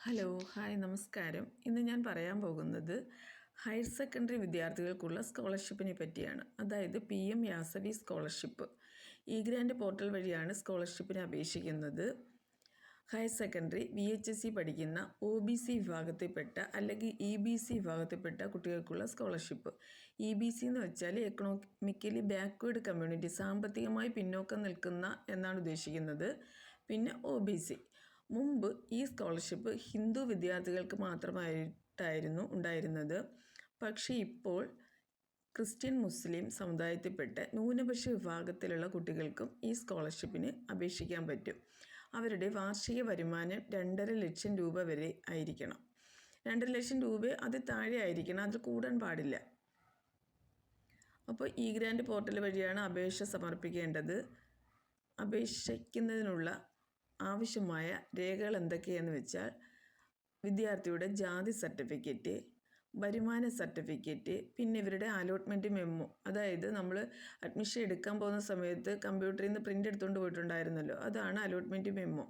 Hello hi നമസ്കാരം. ഇന്ന് ഞാൻ പറയാൻ പോകുന്നത് ഹയർ സെക്കൻഡറി വിദ്യാർത്ഥികൾക്കുള്ള സ്കോളർഷിപ്പിനെ പറ്റിയാണ്. അതായത് PM യാസവി സ്കോളർഷിപ്പ്. ഗ്രാൻഡ് പോർട്ടൽ വഴിയാണ് സ്കോളർഷിപ്പിന് അപേക്ഷിക്കുന്നത്. ഹയർ സെക്കൻഡറി VHSC പഠിക്കുന്ന OBC വിഭാഗത്തിൽപ്പെട്ട അല്ലെങ്കിൽ EBC വിഭാഗത്തിൽപ്പെട്ട കുട്ടികൾക്കുള്ള സ്കോളർഷിപ്പ്. EBC എന്ന് വെച്ചാൽ എക്കണോമിക്കലി ബാക്ക്വേർഡ് കമ്മ്യൂണിറ്റി, സാമ്പത്തികമായി പിന്നോക്കം നിൽക്കുന്ന എന്നാണ് ഉദ്ദേശിക്കുന്നത്. പിന്നെ OBC. മുമ്പ് ഈ സ്കോളർഷിപ്പ് ഹിന്ദു വിദ്യാർത്ഥികൾക്ക് മാത്രമായിട്ടായിരുന്നു ഉണ്ടായിരുന്നത്. പക്ഷേ ഇപ്പോൾ ക്രിസ്ത്യൻ മുസ്ലിം സമുദായത്തിൽപ്പെട്ട ന്യൂനപക്ഷ വിഭാഗത്തിലുള്ള കുട്ടികൾക്കും ഈ സ്കോളർഷിപ്പിന് അപേക്ഷിക്കാൻ പറ്റും. അവരുടെ വാർഷിക വരുമാനം 2.5 ലക്ഷം രൂപ വരെ ആയിരിക്കണം. 2.5 ലക്ഷം രൂപ അത് താഴെ ആയിരിക്കണം, അത് കൂടാൻ പാടില്ല. അപ്പോൾ ഗ്രാൻഡ് പോർട്ടൽ വഴിയാണ് അപേക്ഷ സമർപ്പിക്കേണ്ടത്. അപേക്ഷിക്കുന്നതിനുള്ള ആവശ്യമായ രേഖകൾ എന്തൊക്കെയെന്ന് വെച്ചാൽ വിദ്യാർത്ഥിയുടെ ജാതി സർട്ടിഫിക്കറ്റ്, വരുമാന സർട്ടിഫിക്കറ്റ്, പിന്നെ ഇവരുടെ അലോട്ട്മെൻറ്റ് മെമ്മോ. അതായത് നമ്മൾ അഡ്മിഷൻ എടുക്കാൻ പോകുന്ന സമയത്ത് കമ്പ്യൂട്ടറിൽ നിന്ന് പ്രിൻ്റ് എടുത്തുകൊണ്ട് പോയിട്ടുണ്ടായിരുന്നല്ലോ, അതാണ് അലോട്ട്മെൻറ്റ് മെമ്മോ.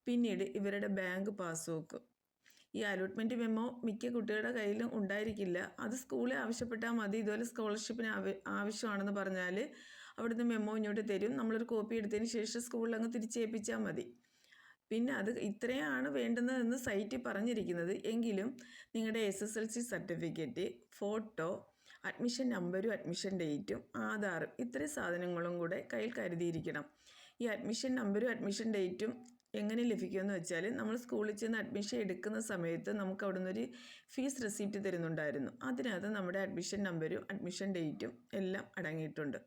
പിന്നീട് ഇവരുടെ ബാങ്ക് പാസ്ബുക്ക്. ഈ അലോട്ട്മെൻറ്റ് മെമ്മോ മിക്ക കുട്ടികളുടെ കയ്യിലും ഉണ്ടായിരിക്കില്ല. അത് സ്കൂളിൽ ആവശ്യപ്പെട്ടാൽ മതി. ഇതുപോലെ സ്കോളർഷിപ്പിന് ആവശ്യമാണെന്ന് പറഞ്ഞാൽ അവിടുന്ന് മെമ്മോ ഇങ്ങോട്ട് തരും. നമ്മളൊരു കോപ്പി എടുത്തതിന് ശേഷം സ്കൂളിൽ അങ്ങ് തിരിച്ചേൽപ്പിച്ചാൽ മതി. പിന്നെ അത് ഇത്രയാണ് വേണ്ടുന്നതെന്ന് സൈറ്റിൽ പറഞ്ഞിരിക്കുന്നത്. എങ്കിലും നിങ്ങളുടെ SSLC സർട്ടിഫിക്കറ്റ്, ഫോട്ടോ, അഡ്മിഷൻ നമ്പരും അഡ്മിഷൻ ഡേറ്റും, ആധാറും, ഇത്രയും സാധനങ്ങളും കൂടെ കയ്യിൽ കരുതിയിരിക്കണം. ഈ അഡ്മിഷൻ നമ്പരും അഡ്മിഷൻ ഡേറ്റും എങ്ങനെ ലഭിക്കുമെന്ന് വെച്ചാൽ നമ്മൾ സ്കൂളിൽ ചെന്ന് അഡ്മിഷൻ എടുക്കുന്ന സമയത്ത് നമുക്ക് അവിടെ നിന്നൊരു ഫീസ് റെസിപ്റ്റ് തരുന്നുണ്ടായിരുന്നു. അതിനകത്ത് നമ്മുടെ അഡ്മിഷൻ നമ്പരും അഡ്മിഷൻ ഡേറ്റും എല്ലാം അടങ്ങിയിട്ടുണ്ട്.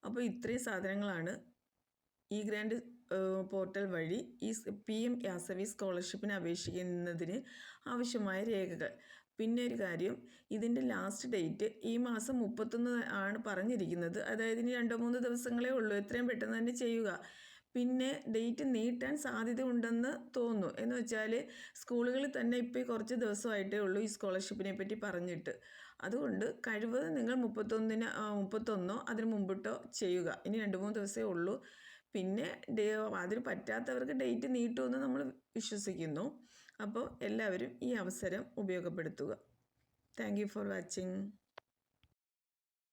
അപ്പോൾ ഇത്രയും സാധനങ്ങളാണ് ഗ്രാൻഡ് പോർട്ടൽ വഴി ഈ PM യാസവി സ്കോളർഷിപ്പിന് അപേക്ഷിക്കുന്നതിന് ആവശ്യമായ രേഖകൾ. പിന്നെ ഒരു കാര്യം, ഇതിൻ്റെ ലാസ്റ്റ് ഡേറ്റ് ഈ മാസം 31 ആണ് പറഞ്ഞിരിക്കുന്നത്. അതായത് ഇനി 2-3 ദിവസങ്ങളേ ഉള്ളൂ. എത്രയും പെട്ടെന്ന് തന്നെ ചെയ്യുക. പിന്നെ ഡേറ്റ് നീട്ടാൻ സാധ്യത ഉണ്ടെന്ന് തോന്നുന്നു. എന്ന് വെച്ചാൽ സ്കൂളുകളിൽ തന്നെ ഇപ്പോൾ കുറച്ച് ദിവസമായിട്ടേ ഉള്ളൂ ഈ സ്കോളർഷിപ്പിനെ പറ്റി പറഞ്ഞിട്ട്. അതുകൊണ്ട് കഴിവതും നിങ്ങൾ 31 അതിന് മുമ്പിട്ടോ ചെയ്യുക. ഇനി 2-3 ദിവസമേ ഉള്ളൂ. പിന്നെ അതിന് പറ്റാത്തവർക്ക് ഡേറ്റ് നീട്ടുമെന്ന് നമ്മൾ വിശ്വസിക്കുന്നു. അപ്പോൾ എല്ലാവരും ഈ അവസരം ഉപയോഗപ്പെടുത്തുക. Thank you for watching.